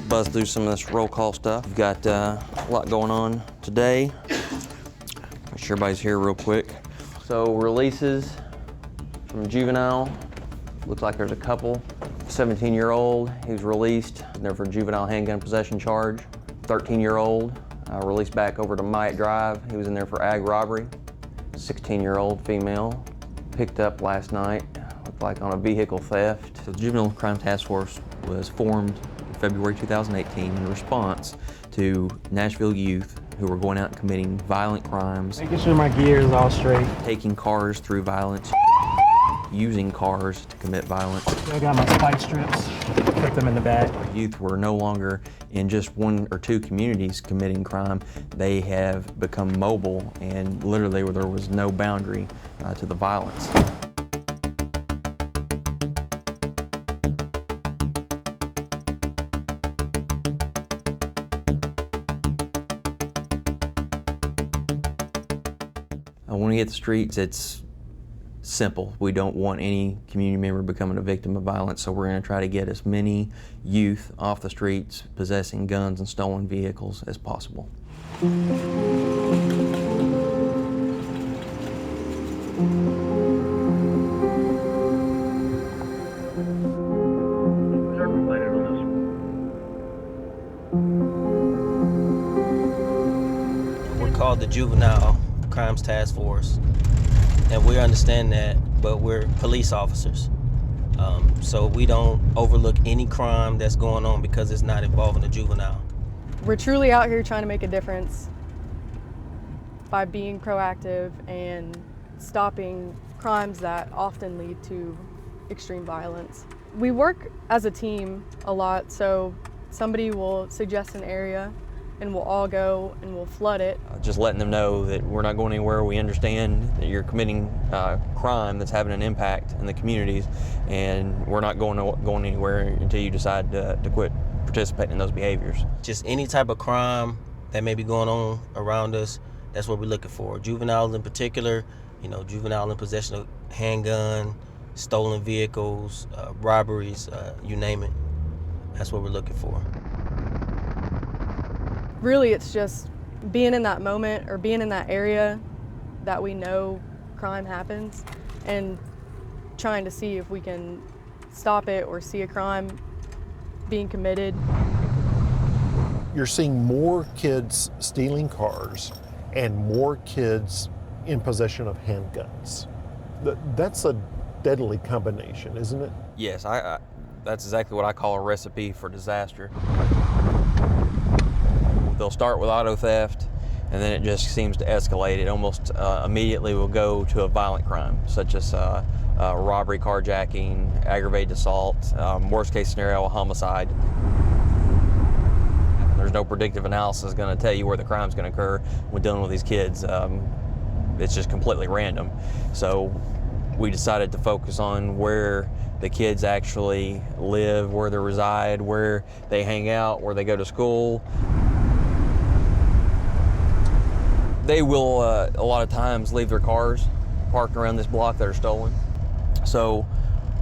buzz through some of this roll call stuff. We've got a lot going on today. Make sure everybody's here real quick. So releases from Juvenile. Looks like there's a couple. 17-year-old, he was released there for juvenile handgun possession charge. 13-year-old, released back over to Myatt Drive. He was in there for ag robbery. 16-year-old female, picked up last night, looked like on a vehicle theft. So the Juvenile Crime Task Force was formed in February 2018 in response to Nashville youth who were going out and committing violent crimes. Making sure my gear is all straight. Taking cars through violence, using cars to commit violence. I got my spike strips, put them in the back. Youth were no longer in just one or two communities committing crime. They have become mobile, and literally there was no boundary to the violence. When we hit the streets, it's simple. We don't want any community member becoming a victim of violence, so we're going to try to get as many youth off the streets possessing guns and stolen vehicles as possible. We're called the Juvenile Crimes Task Force, and we understand that, but we're police officers. So we don't overlook any crime that's going on because it's not involving a juvenile. We're truly out here trying to make a difference by being proactive and stopping crimes that often lead to extreme violence. We work as a team a lot, so somebody will suggest an area and we'll all go and we'll flood it. Just letting them know that we're not going anywhere. We understand that you're committing crime that's having an impact in the communities, and we're not going anywhere until you decide to quit participating in those behaviors. Just any type of crime that may be going on around us, that's what we're looking for. Juveniles in particular, juvenile in possession of handgun, stolen vehicles, robberies, you name it. That's what we're looking for. Really, it's just being in that moment or being in that area that we know crime happens and trying to see if we can stop it or see a crime being committed. You're seeing more kids stealing cars and more kids in possession of handguns. That's a deadly combination, isn't it? Yes, that's exactly what I call a recipe for disaster. They'll start with auto theft, and then it just seems to escalate. It almost immediately will go to a violent crime, such as robbery, carjacking, aggravated assault, worst case scenario, a homicide. There's no predictive analysis going to tell you where the crime's going to occur when dealing with these kids. It's just completely random. So we decided to focus on where the kids actually live, where they reside, where they hang out, where they go to school. They will, a lot of times, leave their cars parked around this block that are stolen. So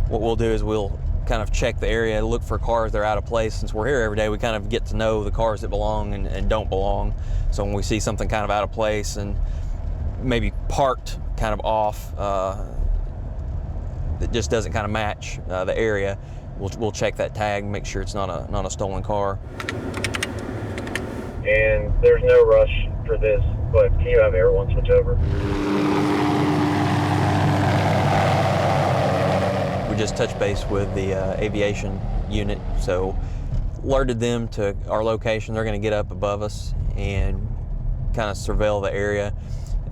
what we'll do is we'll kind of check the area, look for cars that are out of place. Since we're here every day, we kind of get to know the cars that belong and don't belong. So when we see something kind of out of place and maybe parked kind of off, that just doesn't kind of match the area, we'll check that tag, make sure it's not a stolen car. And there's no rush for this, but can you have everyone switch over? We just touched base with the aviation unit, so alerted them to our location. They're going to get up above us and kind of surveil the area,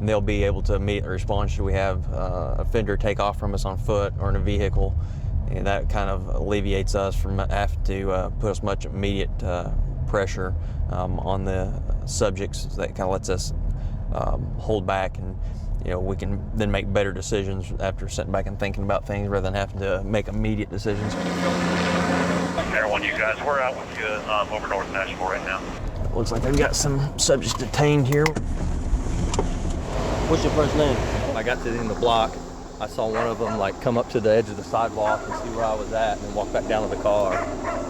and they'll be able to immediately respond should we have a offender take off from us on foot or in a vehicle, and that kind of alleviates us from having to put as much immediate pressure on the subjects. That kind of lets us hold back, and we can then make better decisions after sitting back and thinking about things rather than having to make immediate decisions. Everyone, you guys, we're out with you over North Nashville right now. Looks like they've got some subjects detained here. What's your first name? I got to the end of the block, I saw one of them like come up to the edge of the sidewalk and see where I was at, and then walk back down to the car.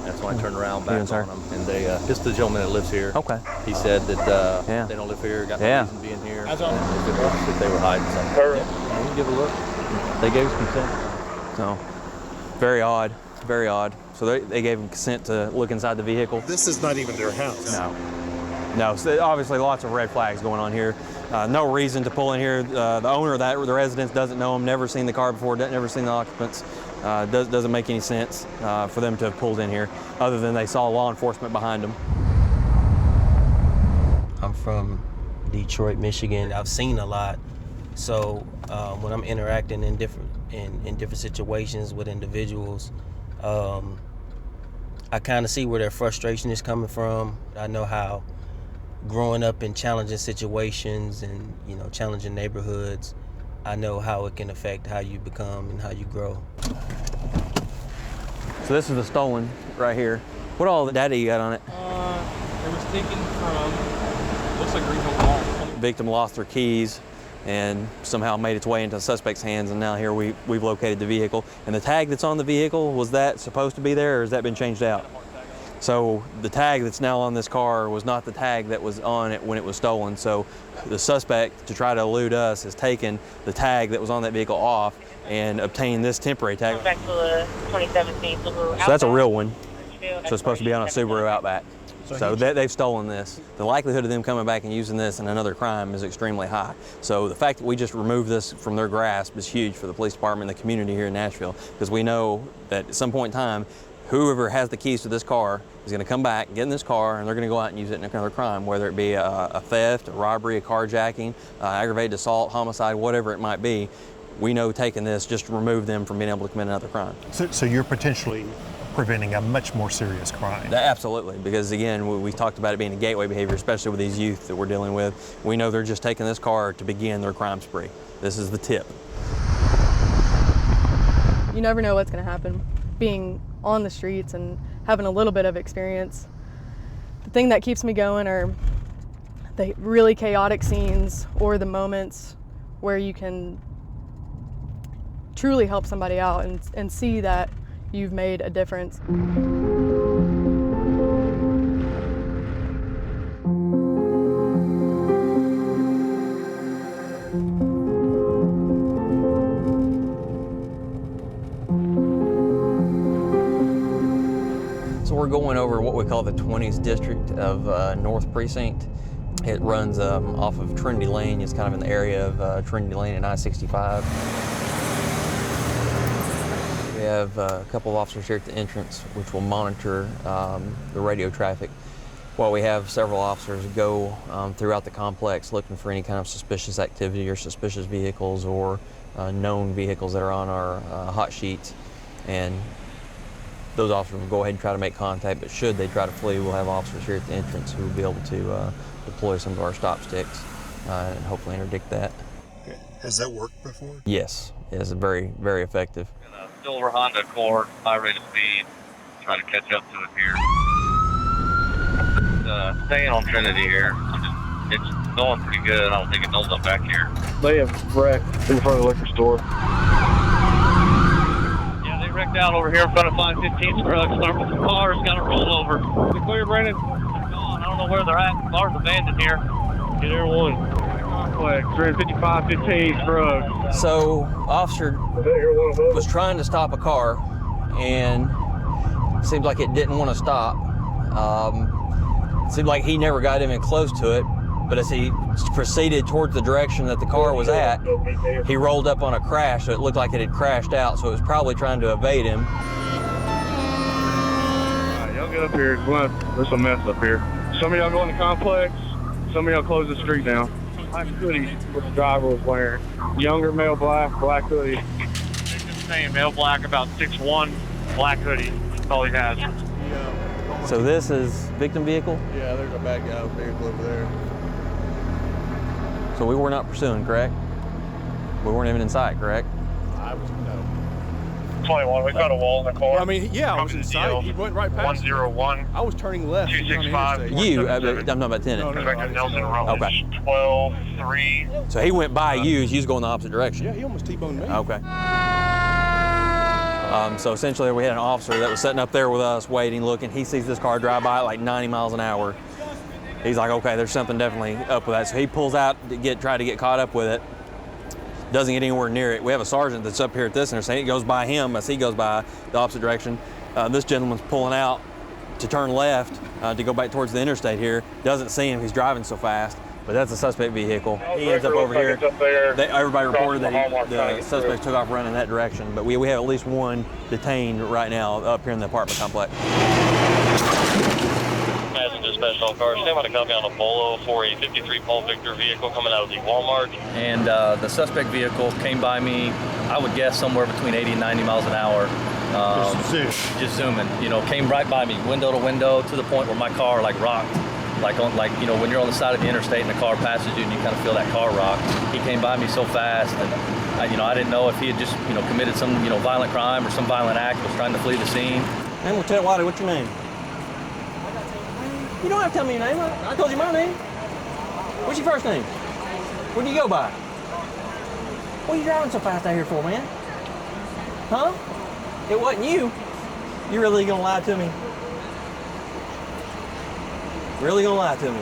That's when I turned around back on them. And they, just the gentleman that lives here. Okay. He said that Yeah. they don't live here, got no Yeah. reason being here. And if they were hiding something. Yeah, we can give a look. They gave us consent. So, very odd, very odd. So they gave him consent to look inside the vehicle. This is not even their house. No, so obviously lots of red flags going on here. No reason to pull in here. The owner of the residence doesn't know him, never seen the car before, never seen the occupants. Doesn't make any sense for them to have pulled in here, other than they saw law enforcement behind them. I'm from Detroit, Michigan. I've seen a lot, so when I'm interacting in different situations with individuals, I kind of see where their frustration is coming from. I know how growing up in challenging situations and challenging neighborhoods, I know how it can affect how you become and how you grow. So this is the stolen right here. What all the data you got on it? It was taken from, looks like Greenville Mall. Victim lost their keys and somehow made its way into the suspect's hands, and now here we've located the vehicle. And the tag that's on the vehicle, was that supposed to be there, or has that been changed out? So the tag that's now on this car was not the tag that was on it when it was stolen. So the suspect, to try to elude us, has taken the tag that was on that vehicle off and obtained this temporary tag. Back to the 2017 Subaru. So that's a real one. So it's supposed to be on a Subaru Outback. So they've stolen this. The likelihood of them coming back and using this in another crime is extremely high. So the fact that we just removed this from their grasp is huge for the police department and the community here in Nashville, because we know that at some point in time, whoever has the keys to this car is going to come back, get in this car, and they're going to go out and use it in another crime, whether it be a theft, a robbery, a carjacking, aggravated assault, homicide, whatever it might be. We know taking this just remove them from being able to commit another crime. So you're potentially preventing a much more serious crime. Absolutely, because again, we talked about it being a gateway behavior, especially with these youth that we're dealing with. We know they're just taking this car to begin their crime spree. This is the tip. You never know what's going to happen. Being on the streets and having a little bit of experience, the thing that keeps me going are the really chaotic scenes or the moments where you can truly help somebody out and see that you've made a difference. So we're going over what we call the 20th district of North Precinct. It runs off of Trinity Lane. It's kind of in the area of Trinity Lane and I-65. We have a couple of officers here at the entrance which will monitor the radio traffic, while we have several officers go throughout the complex looking for any kind of suspicious activity or suspicious vehicles or known vehicles that are on our hot sheets. And those officers will go ahead and try to make contact, but should they try to flee, we'll have officers here at the entrance who will be able to deploy some of our stop sticks and hopefully interdict that. Okay. Has that worked before? Yes, it's very, very effective. Silver Honda Accord, high rate of speed, trying to catch up to it here. Staying on Trinity here. It's going pretty good. I don't think it knows up back here. They have wrecked in front of the liquor store. Yeah, they wrecked out over here in front of 515 truck. Start with the cars, got to roll over. Is it clear, Brandon? They're gone. I don't know where they're at. Cars abandoned here. Get everyone. Complex, 355-15 truck. So, officer was trying to stop a car and seemed like it didn't want to stop. Seemed like he never got even close to it, but as he proceeded towards the direction that the car was at, he rolled up on a crash, so it looked like it had crashed out, so it was probably trying to evade him. Y'all get up here. There's some mess up here. Some of y'all go in the complex. Some of y'all close the street down. Black hoodie, what the driver was wearing. Younger male, black hoodie. Same male black, about 6'1", black hoodie. That's all he has. So this is victim vehicle? Yeah, there's a bad guy vehicle over there. So we were not pursuing, correct? We weren't even in sight, correct? No. 21, we've got a wall in the car. I mean, yeah, I was inside. He went right past me. 101. I was turning left. 265. You, I'm talking about tenant. Inspector Nelson Rowan. Okay. 12-3. So he went by you, you was going the opposite direction. Yeah, he almost T-boned me. Okay. So essentially we had an officer that was sitting up there with us waiting, looking. He sees this car drive by at like 90 miles an hour. He's like, okay, there's something definitely up with that. So he pulls out to try to get caught up with it. Doesn't get anywhere near it. We have a sergeant that's up here at this intersection. It goes by him as he goes by the opposite direction. This gentleman's pulling out to turn left to go back towards the interstate here. Doesn't see him, he's driving so fast. But that's a suspect vehicle. He ends up over here. Everybody reported that the suspect took off running that direction. But we have at least one detained right now up here in the apartment complex. Special car, stand by to copy on a Bolo for a 53 Paul Victor vehicle coming out of the Walmart. And the suspect vehicle came by me, I would guess somewhere between 80 and 90 miles an hour. Just zooming, you know, came right by me, window to window, to the point where my car like rocked. Like you know, when you're on the side of the interstate and the car passes you and you kind of feel that car rock. He came by me so fast, and you know, I didn't know if he had just, you know, committed some, you know, violent crime or some violent act, was trying to flee the scene. Man, Lieutenant Wiley, what's your name? You don't have to tell me your name. I told you my name. What's your first name? Where do you go by? What are you driving so fast out here for, man? Huh? It wasn't you. You really gonna lie to me? Really gonna lie to me?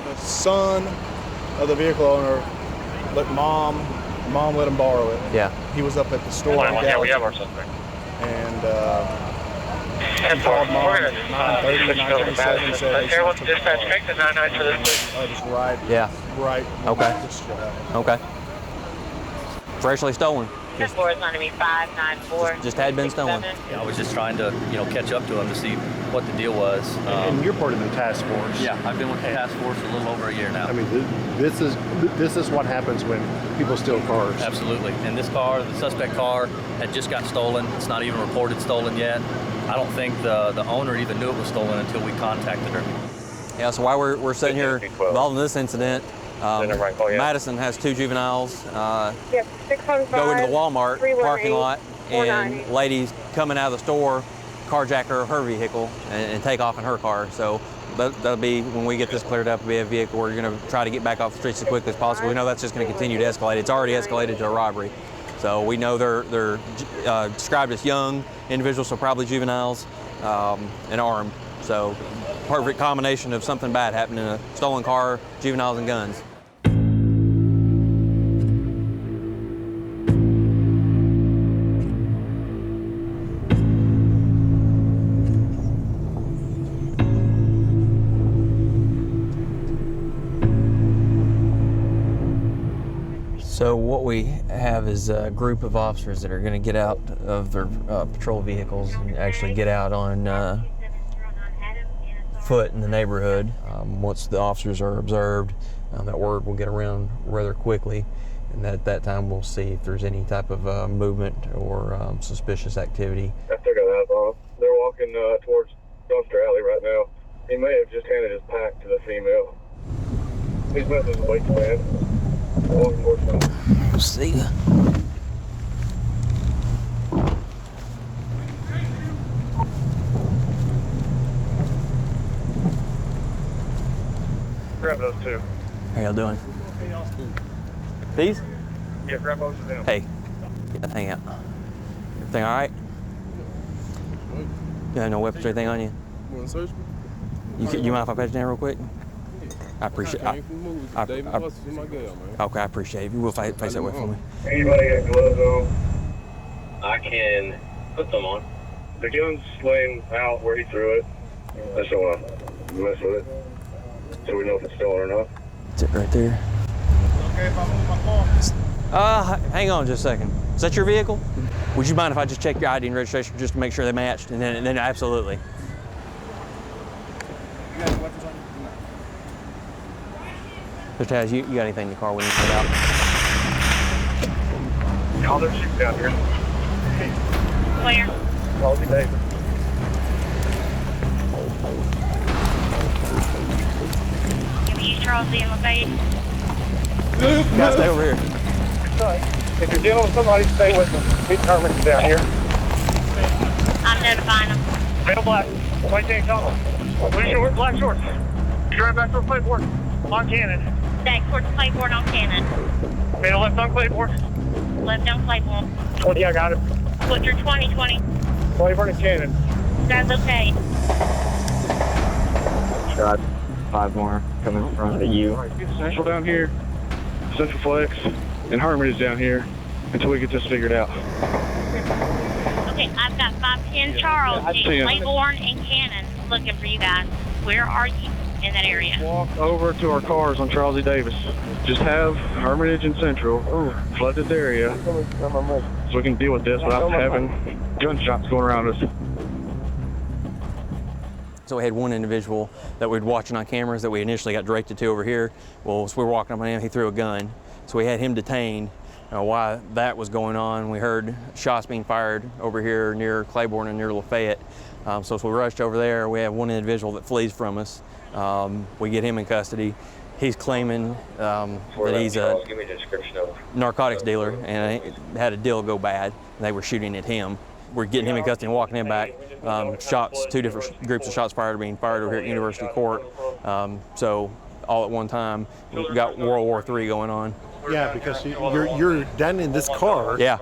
The son of the vehicle owner let mom let him borrow it. Yeah. He was up at the store. Yeah, we have our suspect. And he called mom at 9:30, 9:27, said, Here, let's dispatch take the 99 for this. just right. Yeah. Right. Okay. Just, Okay. Freshly stolen. This floor is going to be 594. Just had been stolen. Yeah, I was just trying to, you know, catch up to him to see what the deal was. And you're part of the task force. Yeah, I've been with the task force a little over a year now. I mean, this is what happens when people steal cars. Absolutely. And this car, the suspect car, had just got stolen. It's not even reported stolen yet. I don't think the owner even knew it was stolen until we contacted her. Yeah, so while we're sitting here involved in this incident, Madison has two juveniles go into the Walmart parking lot, and ladies coming out of the store carjack her vehicle and take off in her car. So that'll be, when we get this cleared up, it'll be a vehicle we're going to try to get back off the streets as quickly as possible. We know that's just going to continue to escalate. It's already escalated to a robbery. So we know they're described as young individuals, so probably juveniles, and armed. So perfect combination of something bad happening in a stolen car, juveniles, and guns. So what we have is a group of officers that are going to get out of their patrol vehicles and actually get out on foot in the neighborhood. Once the officers are observed, that word will get around rather quickly, and at that time we'll see if there's any type of movement or suspicious activity. I still got eyes on him. They're walking towards Dumpster Alley right now. He may have just handed his pack to the female. He's met his weight man. Walking towards them. We'll see. Grab those two. How y'all doing? These? Yeah, grab both of them. Hey, get that thing out. Everything all right? You have no weapons or anything on you? You want to search me? You mind if I pat you down real quick? I appreciate it. Okay, I appreciate it. You will face that way for me. Anybody got gloves on? I can put them on. The gun's laying out where he threw it. I just don't want to mess with it. So we know if it's stolen or not. It's it right there. Okay if I move my car? Hang on just a second. Is that your vehicle? Would you mind if I just check your ID and registration just to make sure they matched? And then absolutely. You got any weapons on you? Mr. Taz, you got anything in the car we need to put out? Call their shootout down here. Where? Call me David. Can we use Charles D. McVeigh? Guys, stay over here. Sorry. If you're dealing with somebody, stay with them. He's Herman's down here. notifying them. Male black, white tank top, blue shorts, black shorts. Drive back towards Claiborne, on Cannon. Back towards Claiborne on Cannon. Male left on Claiborne. Left on Claiborne. 20, I got it. What's your 2020? Claiborne and Cannon. That's okay. Shot 5 more coming in front of you. Alright, get Central down here, Central Flex, and Hermitage down here until we get this figured out. Okay, I've got 510 Charles, Claiborne, and Cannon looking for you guys. Where are you in that area? Walk over to our cars on Charles E. Davis. Just have Hermitage and Central flood this area so we can deal with this without having gunshots going around us. So we had one individual that we'd watching on cameras that we initially got directed to over here. Well, as we were walking up on him, he threw a gun. So we had him detained. While that was going on, we heard shots being fired over here near Claiborne and near Lafayette. So as we rushed over there, we have one individual that flees from us. We get him in custody. He's claiming that he's a narcotics dealer and had a deal go bad. They were shooting at him. We're getting him in custody and walking him back. Shots, 2 different groups of shots fired are being fired over here at University Court. So all at one time, we've got World War III going on. Yeah, because you're down in this car. Yeah.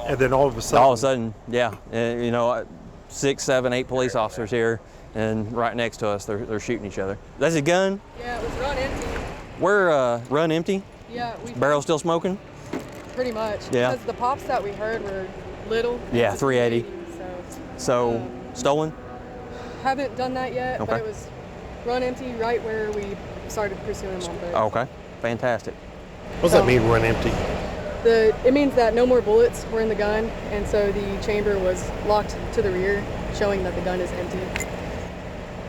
And then all of a sudden. Yeah. You know, 6, 7, 8 police officers here, and right next to us, they're shooting each other. That's a gun? Yeah, it was run empty. We're run empty? Yeah. Barrel still smoking? Pretty much. Yeah. Because the pops that we heard were little. Yeah, 380. So stolen? Haven't done that yet, Okay. but it was run empty right where we started pursuing them on foot. Okay, fantastic. What does that mean, run empty? It means that no more bullets were in the gun, and so the chamber was locked to the rear, showing that the gun is empty.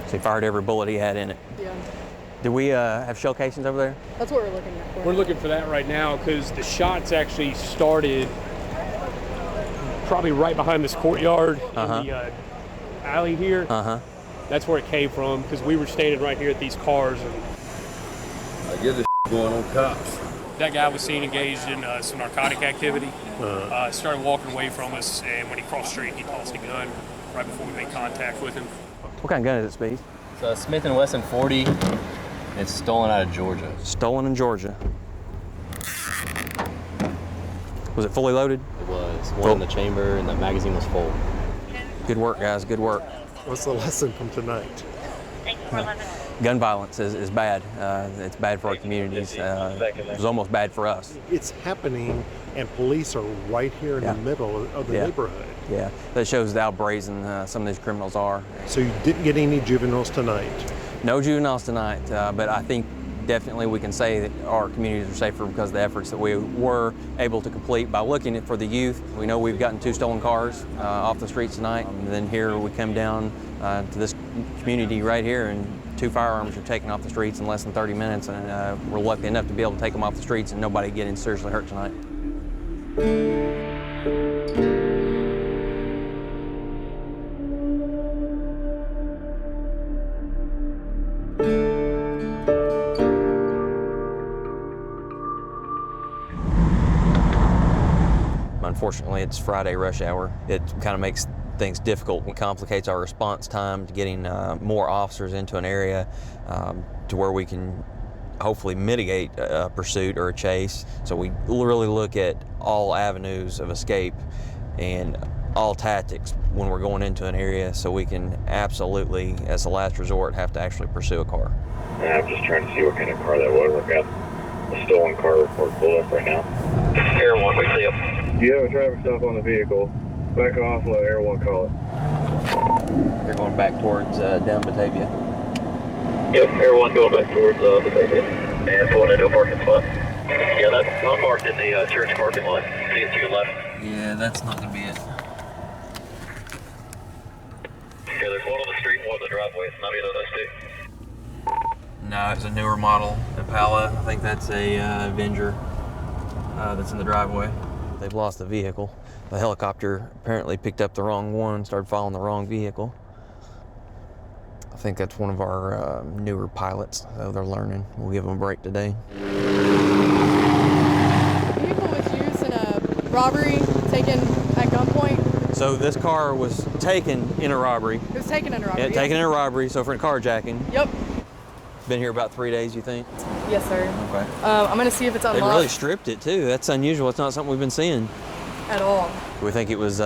So he fired every bullet he had in it. Yeah. Do we have shell casings over there? That's what we're looking at for. We're looking for that right now because the shots actually started probably right behind this courtyard in the alley here. That's where it came from because we were standing right here at these cars. And I get this going on cops. that guy was seen engaged in some narcotic activity. Started walking away from us, and when he crossed the street, he tossed a gun right before we made contact with him. What kind of gun is it, Speed? It's a Smith & Wesson 40. It's stolen out of Georgia. Stolen in Georgia. Was it fully loaded? It was. One in the chamber, and the magazine was full. Good work, guys. Good work. What's the lesson from tonight? Gun violence is bad. It's bad for our communities. It was almost bad for us. It's happening, and police are right here in the middle of the neighborhood. Yeah, that shows how brazen some of these criminals are. So you didn't get any juveniles tonight? No juveniles tonight, but I think definitely we can say that our communities are safer because of the efforts that we were able to complete by looking for the youth. We know we've gotten 2 stolen cars off the streets tonight. And then here we come down to this community right here, and 2 firearms were taken off the streets in less than 30 minutes, and we're lucky enough to be able to take them off the streets and nobody getting seriously hurt tonight. Unfortunately, it's Friday rush hour. It kind of makes things difficult and complicates our response time to getting more officers into an area to where we can hopefully mitigate a pursuit or a chase. So we really look at all avenues of escape and all tactics when we're going into an area, so we can absolutely, as a last resort, have to actually pursue a car. I'm just trying to see what kind of car that was. I've got a stolen car report pulled up right now. Air 1, we see him. You have a traffic stop on the vehicle. Back off, let Air 1 call it. They're going back towards down Batavia. Yep, Air 1 going back towards Batavia. And pulling into a parking spot. Yeah, that's not marked in the church parking lot. See it to your left. Yeah, that's not going to be it. Yeah, there's one on the street and one on the driveway. It's not either of those 2. No, it's a newer model Impala. I think that's a Avenger that's in the driveway. They've lost the vehicle. The helicopter apparently picked up the wrong one, started following the wrong vehicle. I think that's one of our newer pilots, so they're learning. We'll give them a break today. The vehicle was used in a robbery taken at gunpoint. So this car was taken in a robbery. It was taken in a robbery. Yeah, taken in a robbery, so for carjacking. Yep. Been here about 3 days, you think? Yes, sir. Okay. I'm gonna see if it's unlocked. They really stripped it too. That's unusual. It's not something we've been seeing. At all. We think it was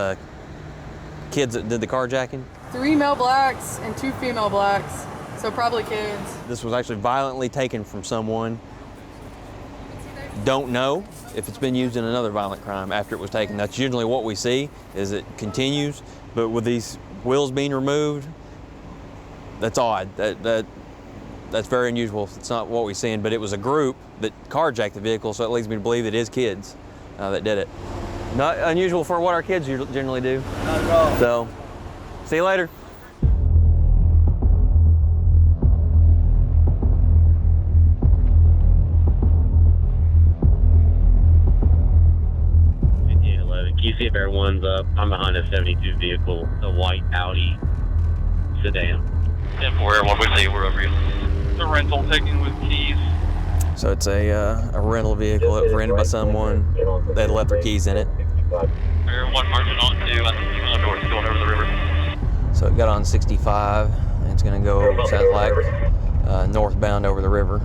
kids that did the carjacking. 3 male blacks and 2 female blacks, so probably kids. This was actually violently taken from someone. Don't know if it's been used in another violent crime after it was taken. That's usually what we see, is it continues, but with these wheels being removed, that's odd. That's very unusual. It's not what we're seeing, but it was a group that carjacked the vehicle, so it leads me to believe it is kids that did it. Not unusual for what our kids generally do. Not at all. So, see you later. Can you see if everyone's up? I'm behind a 72 vehicle, a white Audi sedan. 10-4, everyone, we see we're over you. The rental taking with keys. So it's a rental vehicle that was rented by someone. They had left their keys in it. Everyone marching on to, I think, north, going over the river. So it got on 65, and it's going to go, sounds like, northbound over the river,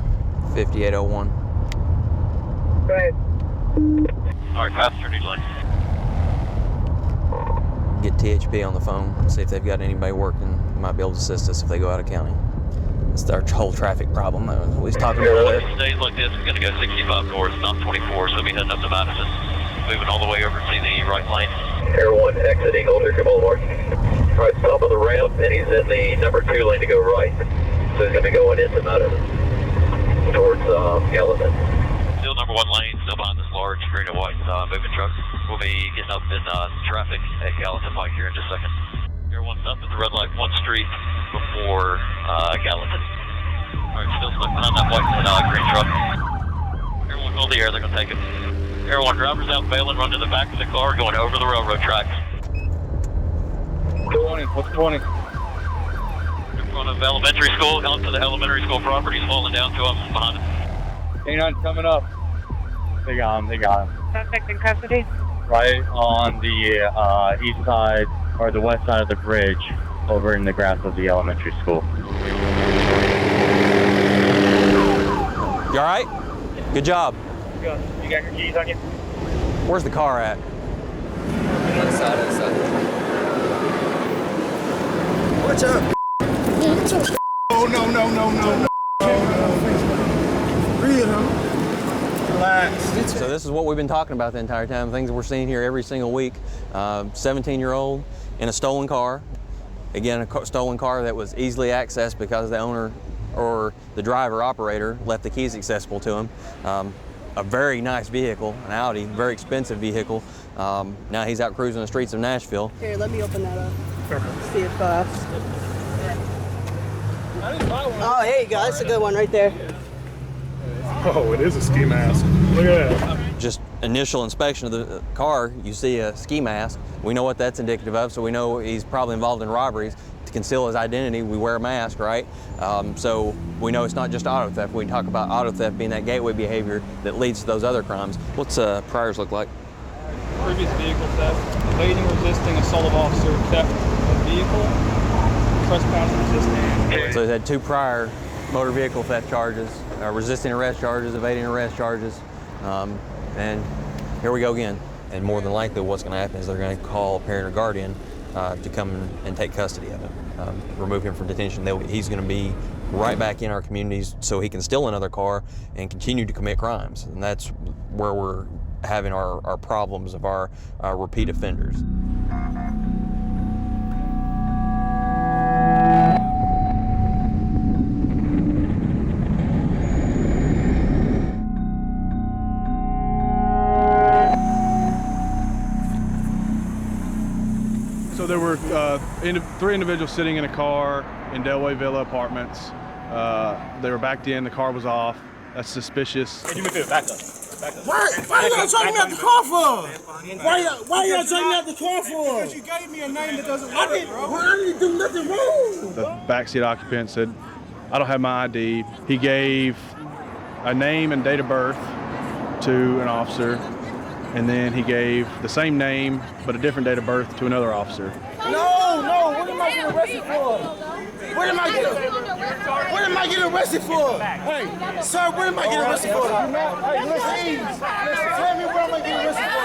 5801. Go ahead. All right, pass 30 lane. Get THP on the phone, see if they've got anybody working. Might be able to assist us if they go out of county. It's our whole traffic problem that we was talking about earlier. Days like this, it's going to go 65 north, not 24, so we'll be heading up to Madison, moving all the way over to the right lane. Air 1 exiting Old Hickory Boulevard. All right, top of the ramp, and he's in the number 2 lane to go right. So he's going to be going into Madison, towards Gallatin. Still number 1 lane, still behind this large green and white moving truck. We'll be getting up in traffic at Gallatin Pike here in just a second. Air 1's up at the red light, 1 street before Gallatin. All right, still stuck behind that white green truck. Air 1, hold the air, they're going to take it. Air 1, drivers out bailing, run to the back of the car, going over the railroad tracks. 20, what's 20? In front of elementary school, onto the elementary school property, falling down 2 officers behind it. K9's coming up. They got him. Suspect in custody? Right on the east side, or the west side of the bridge, over in the grass of the elementary school. You all right? Good job. You got your keys on you? Where's the car at? One side of the side. Watch out. Oh, no. Real, huh? Relax. So this is what we've been talking about the entire time, things that we're seeing here every single week. 17-year-old in a stolen car. Again, a stolen car that was easily accessed because the owner or the driver operator left the keys accessible to him. A very nice vehicle, an Audi, very expensive vehicle. Now he's out cruising the streets of Nashville. Here, let me open that up. See if oh, here you go. That's a good one right there. Oh, it is a ski mask. Look at that. Just initial inspection of the car, you see a ski mask. We know what that's indicative of, so we know he's probably involved in robberies. To conceal his identity, we wear a mask, right? So we know it's not just auto theft. We talk about auto theft being that gateway behavior that leads to those other crimes. What's priors look like? Previous vehicle theft, evading, resisting, assault of officer, theft of vehicle, trespass resisting. So he's had 2 prior motor vehicle theft charges, resisting arrest charges, evading arrest charges, and here we go again. And more than likely what's going to happen is they're going to call a parent or guardian to come and take custody of him, remove him from detention. He's going to be right back in our communities so he can steal another car and continue to commit crimes. And that's where we're having our problems of our repeat offenders. So there were 3 individuals sitting in a car in Delway Villa Apartments. They were backed in, the car was off. That's suspicious. Hey, back up. Why y'all taking me out the car for? Why y'all taking me out the car for? Because you gave me a name that doesn't work, bro. I didn't do nothing wrong. The backseat occupant said, I don't have my ID. He gave a name and date of birth to an officer. and then he gave the same name but a different date of birth to another officer. No, what am I getting arrested for? What am I getting arrested for? Hey, sir, what am I getting arrested for? Hey, listen, tell me what am I getting arrested for?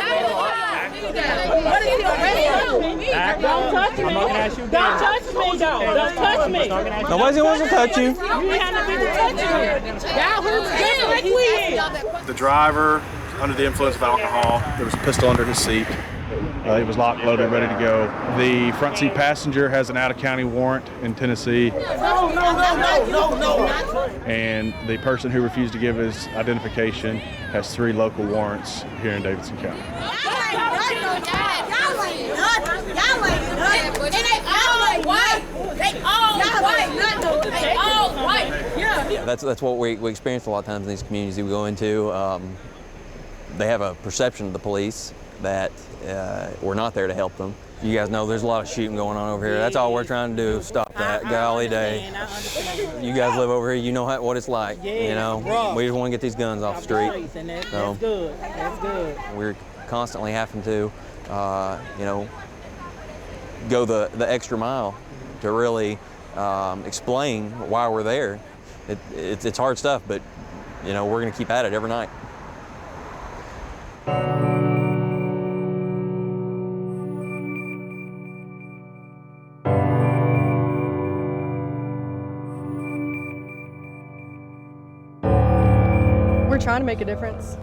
What are you arrested? Don't touch me. Don't touch me, though. Don't touch me. Nobody's going to touch you. You have to be touching me. Y'all who's just like we is. The driver, under the influence of alcohol, there was a pistol under his seat. He was locked, loaded, ready to go. The front seat passenger has an out-of-county warrant in Tennessee. No. And the person who refused to give his identification has 3 local warrants here in Davidson County. That's what we experience a lot of times in these communities we go into. They have a perception of the police that we're not there to help them. You guys know there's a lot of shooting going on over here. That's all we're trying to do, stop that. Golly day. You guys live over here, you know what it's like. You know, we just want to get these guns off the street. That's good. That's good. We're constantly having to, go the extra mile to really explain why we're there. It's hard stuff, but we're going to keep at it every night. We're trying to make a difference.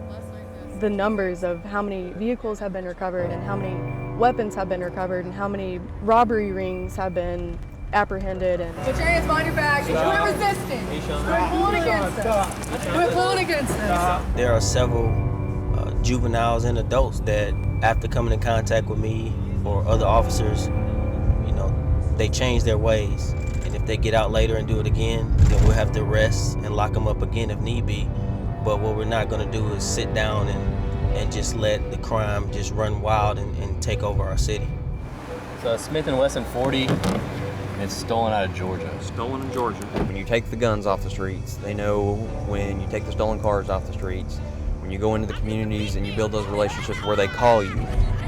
The numbers of how many vehicles have been recovered and how many weapons have been recovered and how many robbery rings have been apprehended. And put your hands behind your back. Quit resisting. Quit pulling against us. Quit pulling against us. There are several juveniles and adults that, after coming in contact with me or other officers, they change their ways. And if they get out later and do it again, then we'll have to arrest and lock them up again if need be. But what we're not going to do is sit down and just let the crime just run wild and take over our city. So Smith & Wesson 40, it's stolen out of Georgia. Stolen in Georgia. When you take the guns off the streets, they know when you take the stolen cars off the streets, when you go into the communities and you build those relationships where they call you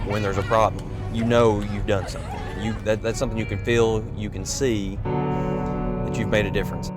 when there's a problem, you know you've done something. That's something you can feel, you can see that you've made a difference.